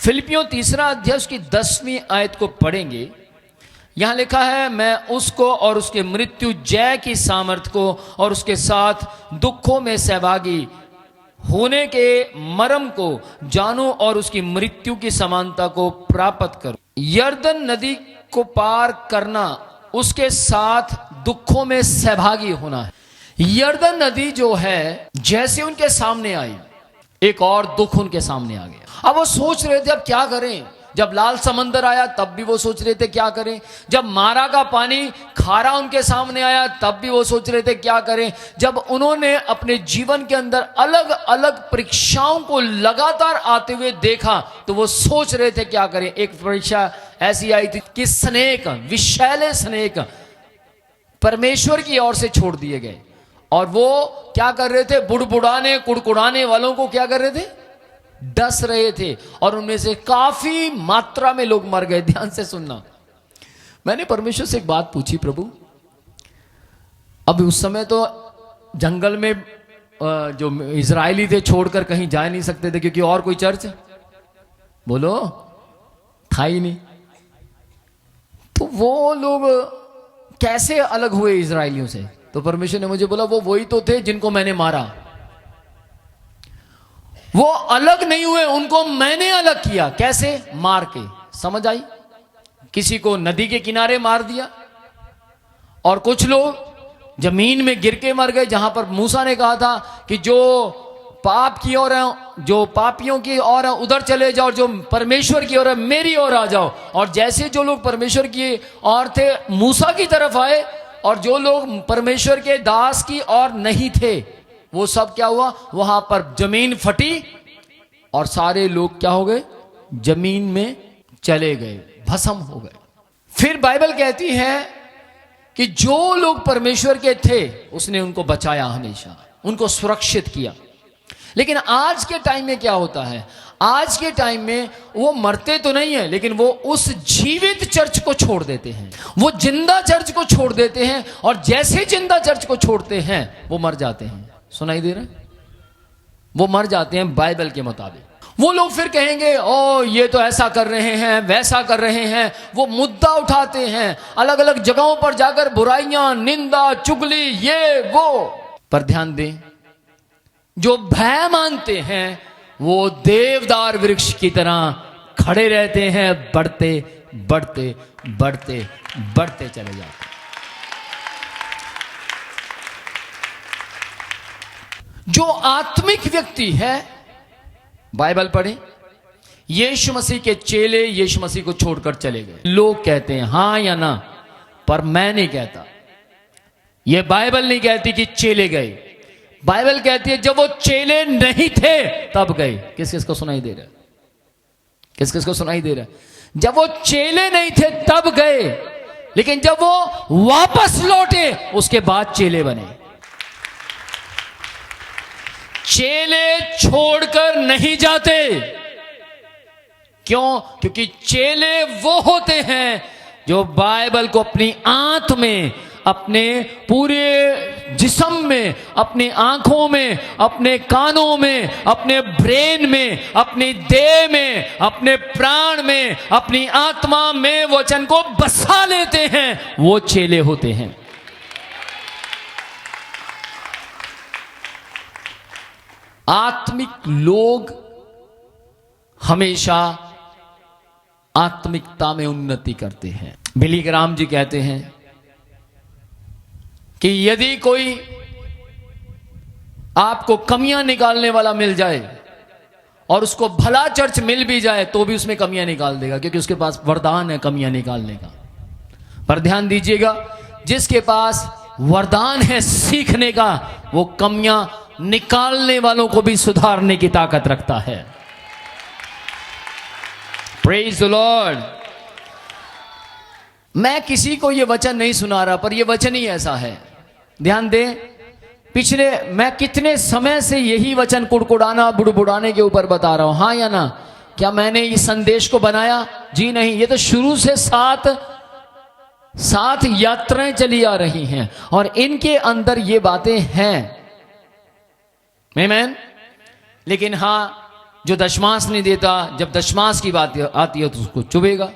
फिलिपियों 3 अध्याय उसकी 10वीं आयत को पढ़ेंगे। यहां लिखा है, मैं उसको और उसके मृत्यु जय की सामर्थ को और उसके साथ दुखों में सहभागी होने के मर्म को जानूं और उसकी मृत्यु की समानता को प्राप्त करूं। यरदन नदी को पार करना, उसके साथ दुखों में सहभागी होना है। यरदन नदी जो है जैसे उनके सामने आई, एक और दुख उनके सामने आ गया। अब वो सोच रहे थे अब क्या करें। जब लाल समंदर आया तब भी वो सोच रहे थे क्या करें। जब मारा का पानी खारा उनके सामने आया तब भी वो सोच रहे थे क्या करें। जब उन्होंने अपने जीवन के अंदर अलग अलग परीक्षाओं को लगातार आते हुए देखा तो वो सोच रहे थे क्या करें। एक परीक्षा ऐसी आई थी कि स्नेक, विषैले स्नेक परमेश्वर की ओर से छोड़ दिए गए और वो क्या कर रहे थे, बुड़बुड़ाने कुड़कुड़ाने वालों को क्या कर रहे थे, डस रहे थे और उनमें से काफी मात्रा में लोग मर गए। ध्यान से सुनना, मैंने परमेश्वर से एक बात पूछी, प्रभु अब उस समय तो जंगल में जो इजरायली थे छोड़कर कहीं जा नहीं सकते थे क्योंकि और कोई चर्च बोलो था ही नहीं, तो वो लोग कैसे अलग हुए इजरायलियों से। तो परमेश्वर ने मुझे बोला वो वही तो थे जिनको मैंने मारा, वो अलग नहीं हुए, उनको मैंने अलग किया। कैसे? मार के। समझ आई? किसी को नदी के किनारे मार दिया और कुछ लोग जमीन में गिर के मर गए, जहां पर मूसा ने कहा था कि जो पाप की ओर है, जो पापियों की ओर है उधर चले जाओ, जो परमेश्वर की ओर है मेरी ओर आ जाओ। और जैसे जो लोग परमेश्वर की ओर थे मूसा की तरफ आए और जो लोग परमेश्वर के दास की ओर नहीं थे वो सब क्या हुआ, वहां पर जमीन फटी और सारे लोग क्या हो गए, जमीन में चले गए, भस्म हो गए। फिर बाइबल कहती है कि जो लोग परमेश्वर के थे उसने उनको बचाया, हमेशा उनको सुरक्षित किया। लेकिन आज के टाइम में क्या होता है, आज के टाइम में वो मरते तो नहीं है लेकिन वो उस जीवित चर्च को छोड़ देते हैं, वो जिंदा चर्च को छोड़ देते हैं और जैसे जिंदा चर्च को छोड़ते हैं वो मर जाते हैं। सुनाई दे रहा है? वो मर जाते हैं बाइबल के मुताबिक। वो लोग फिर कहेंगे ओ ये तो ऐसा कर रहे हैं वैसा कर रहे हैं, वो मुद्दा उठाते हैं अलग अलग जगहों पर जाकर बुराइयां, निंदा, चुगली, ये वो। पर ध्यान दें, जो भय मानते हैं वो देवदार वृक्ष की तरह खड़े रहते हैं, बढ़ते बढ़ते बढ़ते बढ़ते चले जाते। जो आत्मिक व्यक्ति है, बाइबल पढ़े, यीशु मसीह के चेले यीशु मसीह को छोड़कर चले गए। लोग कहते हैं हां या ना, पर मैं नहीं कहता। यह बाइबल नहीं कहती कि चेले गए, बाइबल कहती है जब वो चेले नहीं थे तब गए। किस किस को सुनाई दे रहा है? किस किस को सुनाई दे रहा है? जब वो चेले नहीं थे तब गए, लेकिन जब वो वापस लौटे उसके बाद चेले बने। चेले छोड़कर नहीं जाते। क्यों? क्योंकि चेले वो होते हैं जो बाइबल को अपनी आंत में, अपने पूरे जिस्म में, अपनी आंखों में, अपने कानों में, अपने ब्रेन में, अपनी देह में, अपने प्राण में, अपनी आत्मा में वचन को बसा लेते हैं, वो चेले होते हैं। आत्मिक लोग हमेशा आत्मिकता में उन्नति करते हैं। बिली ग्राम जी कहते हैं कि यदि कोई आपको कमियां निकालने वाला मिल जाए और उसको भला चर्च मिल भी जाए तो भी उसमें कमियां निकाल देगा, क्योंकि उसके पास वरदान है कमियां निकालने का। पर ध्यान दीजिएगा, जिसके पास वरदान है सीखने का, वो कमियां निकालने वालों को भी सुधारने की ताकत रखता है। Praise the Lord. मैं किसी को यह वचन नहीं सुना रहा, पर यह वचन ही ऐसा है। ध्यान दें, पिछले मैं कितने समय से यही वचन कुड़कुड़ाना, बुड़बुड़ाने के ऊपर बता रहा हूं, हां या ना? क्या मैंने इस संदेश को बनाया? जी नहीं, ये तो शुरू से सात यात्राएं चली आ रही हैं और इनके अंदर ये बातें हैं। आमीन। लेकिन हां, जो दशमांश नहीं देता, जब दशमांश की बात आती है तो उसको चुभेगा।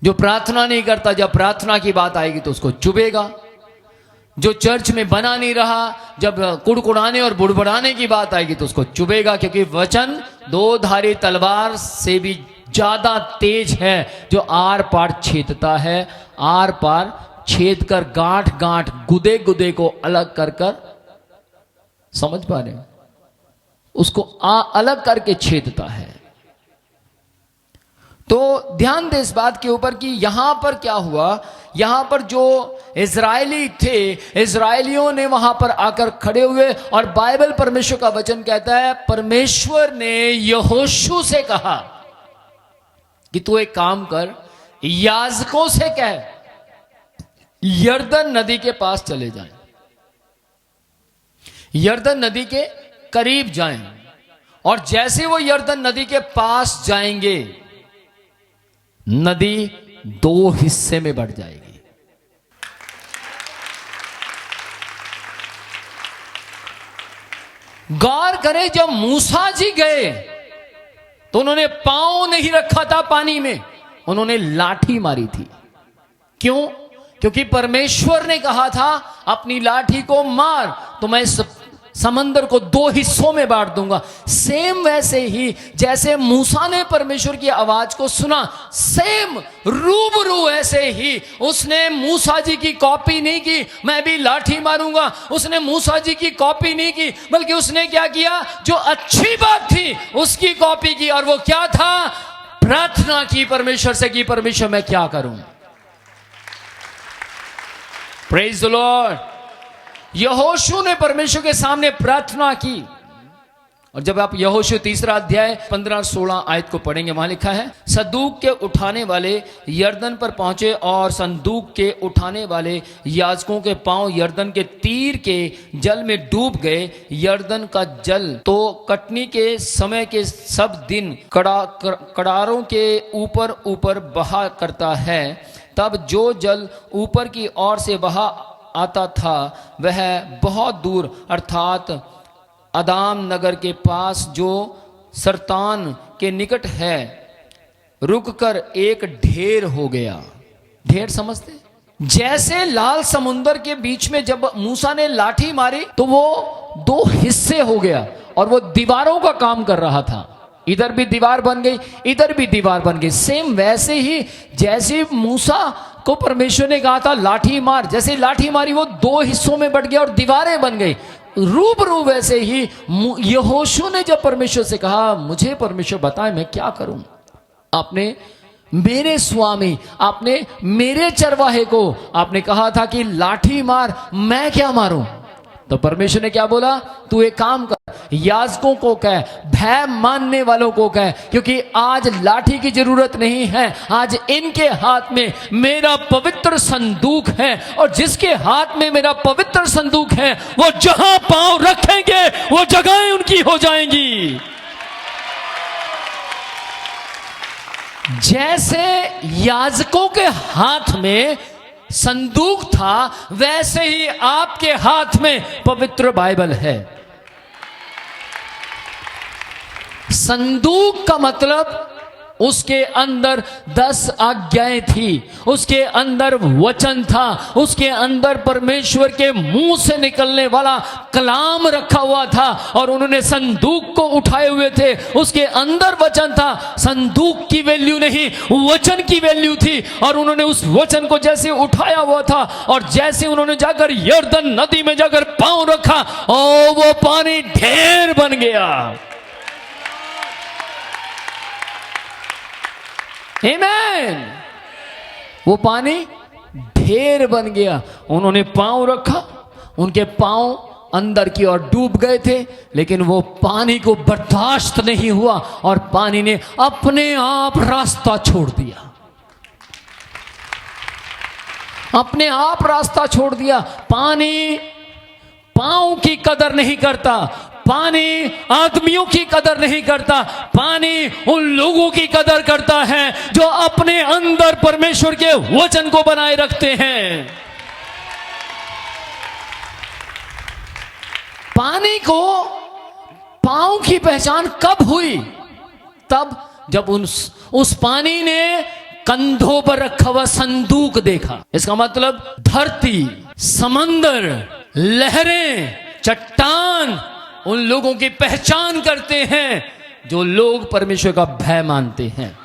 जो प्रार्थना नहीं करता, जब प्रार्थना की बात आएगी तो उसको चुभेगा। जो चर्च में बना नहीं रहा, जब कुड़कुड़ाने और बुड़बुड़ाने की बात आएगी तो उसको चुभेगा, क्योंकि वचन दो धारी तलवार से भी ज्यादा तेज है, जो आर पार छेदता है, आर पार छेद कर गांठ गांठ गुदे गुदे को अलग कर कर, समझ पा रहे हो, उसको अलग करके छेदता है। तो ध्यान दे इस बात के ऊपर कि यहां पर क्या हुआ। यहां पर जो इजरायली थे, इजरायलियों ने वहां पर आकर खड़े हुए, और बाइबल परमेश्वर का वचन कहता है परमेश्वर ने यहोशू से कहा कि तू एक काम कर, याजकों से कह यरदन नदी के पास चले जाएं, यरदन नदी के करीब जाएं, और जैसे वो यरदन नदी के पास जाएंगे नदी दो हिस्से में बढ़ जाएगी। गौर करें, जब मूसा जी गए तो उन्होंने पांव नहीं रखा था पानी में, उन्होंने लाठी मारी थी। क्यों? क्योंकि परमेश्वर ने कहा था अपनी लाठी को मार तो मैं इस समंदर को दो हिस्सों में बांट दूंगा। सेम वैसे ही जैसे मूसा ने परमेश्वर की आवाज को सुना, सेम रूबरू ऐसे ही उसने मूसा जी की कॉपी नहीं की, मैं भी लाठी मारूंगा, उसने मूसा जी की कॉपी नहीं की, बल्कि उसने क्या किया, जो अच्छी बात थी उसकी कॉपी की। और वो क्या था? प्रार्थना की परमेश्वर से, कि परमेश्वर मैं क्या करूं। Praise the Lord. यहोशू ने परमेश्वर के सामने प्रार्थना की। और जब आप यहोशू 3 अध्याय 15-16 आयत को पढ़ेंगे, वहां लिखा है, संदूक के उठाने वाले यरदन पर पहुंचे और संदूक के उठाने वाले याजकों के पांव यरदन के तीर के जल में डूब गए। यरदन का जल तो कटनी के समय के सब दिन कड़ारों के ऊपर ऊपर बहा करता है, तब जो जल ऊपर की ओर से बहा आता था वह बहुत दूर, अर्थात अदाम नगर के पास जो सरतान के निकट है, रुककर एक ढेर हो गया। ढेर समझते? जैसे लाल समुंदर के बीच में जब मूसा ने लाठी मारी तो वो दो हिस्से हो गया, और वो दीवारों का काम कर रहा था। इधर भी दीवार बन गई, इधर भी दीवार बन गई। सेम वैसे ही जैसे मूसा को परमेश्वर ने कहा था लाठी मार, जैसे लाठी मारी वो दो हिस्सों में बट गया और दीवारें बन गई। रूबरू वैसे ही यहोशू ने जब परमेश्वर से कहा, मुझे परमेश्वर बताए मैं क्या करूं, आपने मेरे स्वामी, आपने मेरे चरवाहे को आपने कहा था कि लाठी मार, मैं क्या मारूं। तो परमेश्वर ने क्या बोला, तू एक काम कर, याजकों को कह, भय मानने वालों को कह, क्योंकि आज लाठी की जरूरत नहीं है, आज इनके हाथ में मेरा पवित्र संदूक है, और जिसके हाथ में मेरा पवित्र संदूक है वो जहां पांव रखेंगे वो जगहें उनकी हो जाएंगी। जैसे याजकों के हाथ में संदूक था, वैसे ही आपके हाथ में पवित्र बाइबल है। संदूक का मतलब उसके अंदर 10 आज्ञाएं थी, उसके अंदर वचन था, उसके अंदर परमेश्वर के मुंह से निकलने वाला कलाम रखा हुआ था, और उन्होंने संदूक को उठाए हुए थे, उसके अंदर वचन था। संदूक की वैल्यू नहीं, वचन की वैल्यू थी, और उन्होंने उस वचन को जैसे उठाया हुआ था, और जैसे उन्होंने जाकर यरदन नदी में जाकर पांव रखा, और वो पानी ढेर बन गया। आमीन। वो पानी ढेर बन गया। उन्होंने पांव रखा, उनके पांव अंदर की ओर डूब गए थे, लेकिन वो पानी को बर्दाश्त नहीं हुआ, और पानी ने अपने आप रास्ता छोड़ दिया, अपने आप रास्ता छोड़ दिया। पानी पांव की कदर नहीं करता, पानी आदमियों की कदर नहीं करता, पानी उन लोगों की कदर करता है जो अपने अंदर परमेश्वर के वचन को बनाए रखते हैं। पानी को पांव की पहचान कब हुई? तब जब उस पानी ने कंधों पर रखा हुआ संदूक देखा। इसका मतलब धरती, समंदर, लहरें, चट्टान उन लोगों की पहचान करते हैं जो लोग परमेश्वर का भय मानते हैं।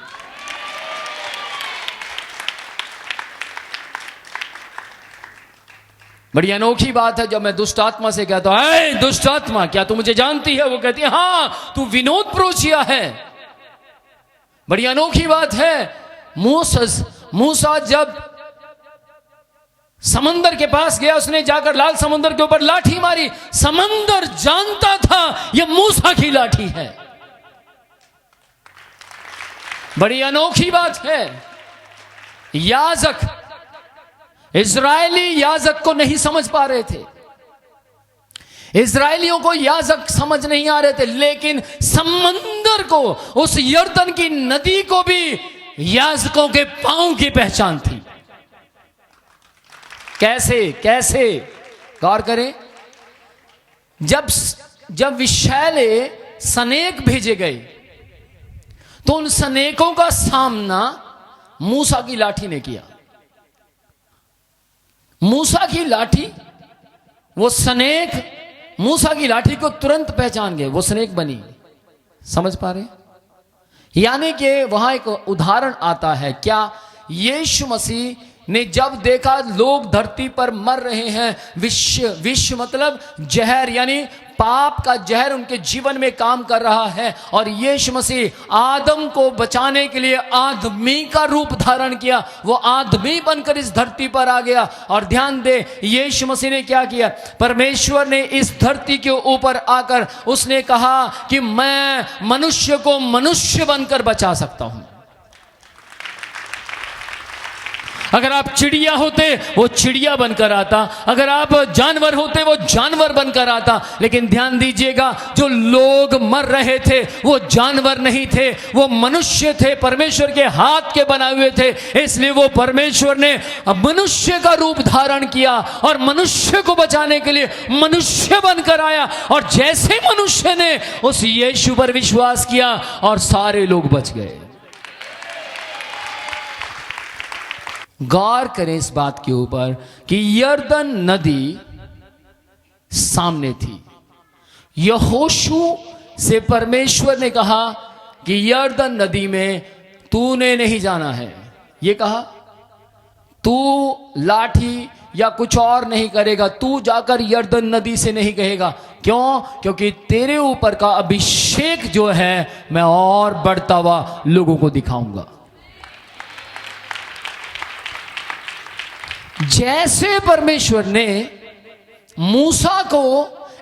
बड़ी अनोखी बात है जब मैं दुष्ट आत्मा से कहता हूं, ऐ दुष्ट आत्मा, क्या तू मुझे जानती है? वो कहती है, हां, तू विनोद प्रोचिया है। बड़ी अनोखी बात है। मूसा जब समंदर के पास गया, उसने जाकर लाल समंदर के ऊपर लाठी मारी। समंदर जानता था यह मूसा की लाठी है। बड़ी अनोखी बात है। याजक, इजरायली याजक को नहीं समझ पा रहे थे। इजरायलियों को याजक समझ नहीं आ रहे थे, लेकिन समंदर को, उस यर्दन की नदी को भी याजकों के पांव की पहचान थी। कैसे गौर करें। जब विषैले सनेक भेजे गए तो उन सनेकों का सामना मूसा की लाठी ने किया। मूसा की लाठी, वो सनेक मूसा की लाठी को तुरंत पहचान गए, वो सनेक बनी। समझ पा रहे? यानी कि वहां एक उदाहरण आता है। क्या यीशु मसीह ने जब देखा लोग धरती पर मर रहे हैं, विश्व मतलब जहर, यानी पाप का जहर उनके जीवन में काम कर रहा है, और यीशु मसीह आदम को बचाने के लिए आदमी का रूप धारण किया। वो आदमी बनकर इस धरती पर आ गया। और ध्यान दे, यीशु मसीह ने क्या किया? परमेश्वर ने इस धरती के ऊपर आकर उसने कहा कि मैं मनुष्य को मनुष्य बनकर बचा सकता हूं। अगर आप चिड़िया होते वो चिड़िया बनकर आता, अगर आप जानवर होते वो जानवर बनकर आता। लेकिन ध्यान दीजिएगा, जो लोग मर रहे थे वो जानवर नहीं थे, वो मनुष्य थे, परमेश्वर के हाथ के बनाए हुए थे। इसलिए वो परमेश्वर ने मनुष्य का रूप धारण किया और मनुष्य को बचाने के लिए मनुष्य बनकर आया। और जैसे मनुष्य ने उस यीशु पर विश्वास किया और सारे लोग बच गए। गौर करें इस बात के ऊपर कि यरदन नदी सामने थी। यहोशू से परमेश्वर ने कहा कि यरदन नदी में तूने नहीं जाना है। ये कहा, तू लाठी या कुछ और नहीं करेगा, तू जाकर यरदन नदी से नहीं कहेगा। क्यों? क्योंकि तेरे ऊपर का अभिषेक जो है मैं और बढ़ता हुआ लोगों को दिखाऊंगा। जैसे परमेश्वर ने मूसा को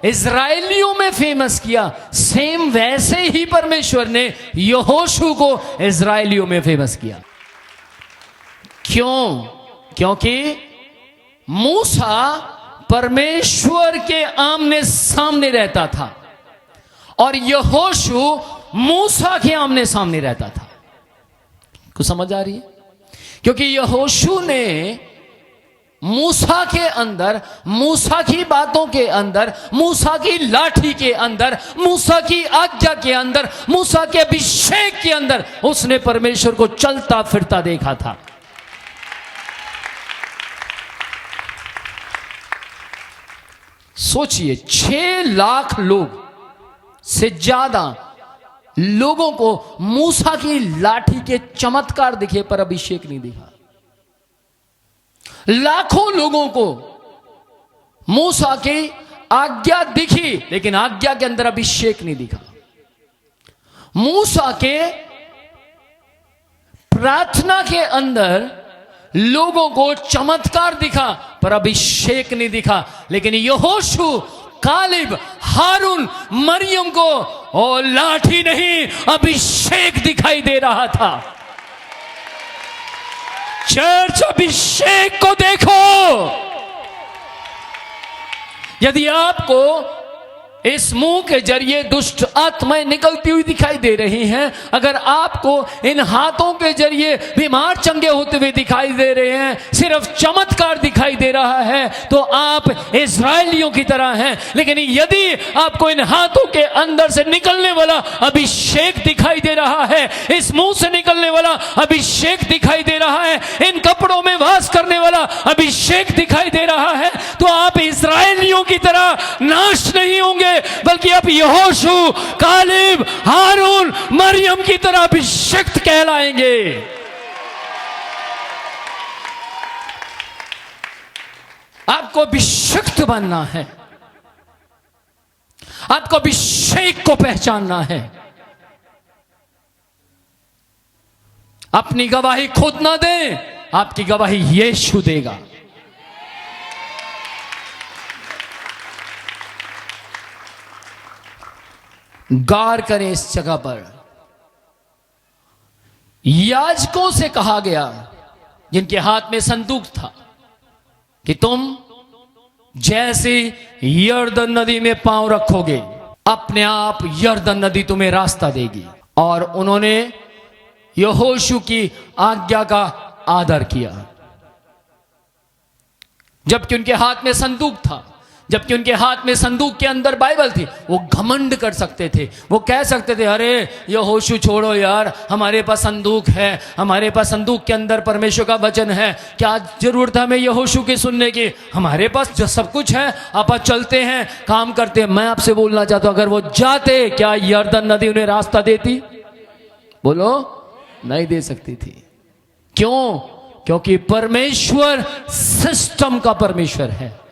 इजराइलियों में फेमस किया, सेम वैसे ही परमेश्वर ने यहोशू को इजराइलियों में फेमस किया। क्यों? क्योंकि मूसा परमेश्वर के आमने सामने रहता था और यहोशू मूसा के आमने सामने रहता था। कुछ समझ आ रही है? क्योंकि यहोशू ने मूसा के अंदर, मूसा की बातों के अंदर, मूसा की लाठी के अंदर, मूसा की आज्ञा के अंदर, मूसा के अभिषेक के अंदर उसने परमेश्वर को चलता फिरता देखा था। सोचिए, 6 लाख लोग से ज्यादा लोगों को मूसा की लाठी के चमत्कार दिखे पर अभिषेक नहीं दिखा। लाखों लोगों को मूसा की आज्ञा दिखी लेकिन आज्ञा के अंदर अभिषेक नहीं दिखा। मूसा के प्रार्थना के अंदर लोगों को चमत्कार दिखा पर अभिषेक नहीं दिखा। लेकिन यहोशू, कालिब, हारून, मरियम को ओ लाठी नहीं अभिषेक दिखाई दे रहा था। चर्च, अभिषेक को देखो। यदि आपको इस मुंह के जरिए दुष्ट आत्माएं निकलती हुई दिखाई दे रही हैं। अगर आपको इन हाथों के जरिए बीमार चंगे होते हुए दिखाई दे रहे हैं, सिर्फ चमत्कार दिखाई दे रहा है, तो आप इस्राएलियों की तरह हैं। लेकिन यदि आपको इन हाथों के अंदर से निकलने वाला अभिषेक दिखाई दे रहा है, इस मुंह से निकलने वाला अभिषेक दिखाई दे रहा है, इन कपड़ों में वास करने वाला अभिषेक दिखाई दे रहा है, तो आप इस्राएलियों की तरह नाश नहीं होंगे, बल्कि आप यहोशू, कालेब, हारून, मरियम की तरह अभिषिक्त कहलाएंगे। आपको अभिषिक्त बनना है, आपको अभिषेक को पहचानना है। अपनी गवाही खुद ना दें, आपकी गवाही यीशु देगा। गौर करें इस जगह पर, याजकों से कहा गया जिनके हाथ में संदूक था कि तुम जैसे यरदन नदी में पांव रखोगे, अपने आप यरदन नदी तुम्हें रास्ता देगी। और उन्होंने यहोशू की आज्ञा का आदर किया, जबकि उनके हाथ में संदूक था, जबकि उनके हाथ में संदूक के अंदर बाइबल थी। वो घमंड कर सकते थे, वो कह सकते थे, अरे यहोशू छोड़ो यार, हमारे पास संदूक है, हमारे पास संदूक के अंदर परमेश्वर का वचन है, क्या जरूरत है हमें यहोशू की सुनने की, हमारे पास जो सब कुछ है, आप चलते हैं, काम करते हैं। मैं आपसे बोलना चाहता हूं, अगर वो जाते, क्या यरदन नदी उन्हें रास्ता देती? बोलो, नहीं दे सकती थी। क्यों? क्योंकि परमेश्वर सिस्टम का परमेश्वर है।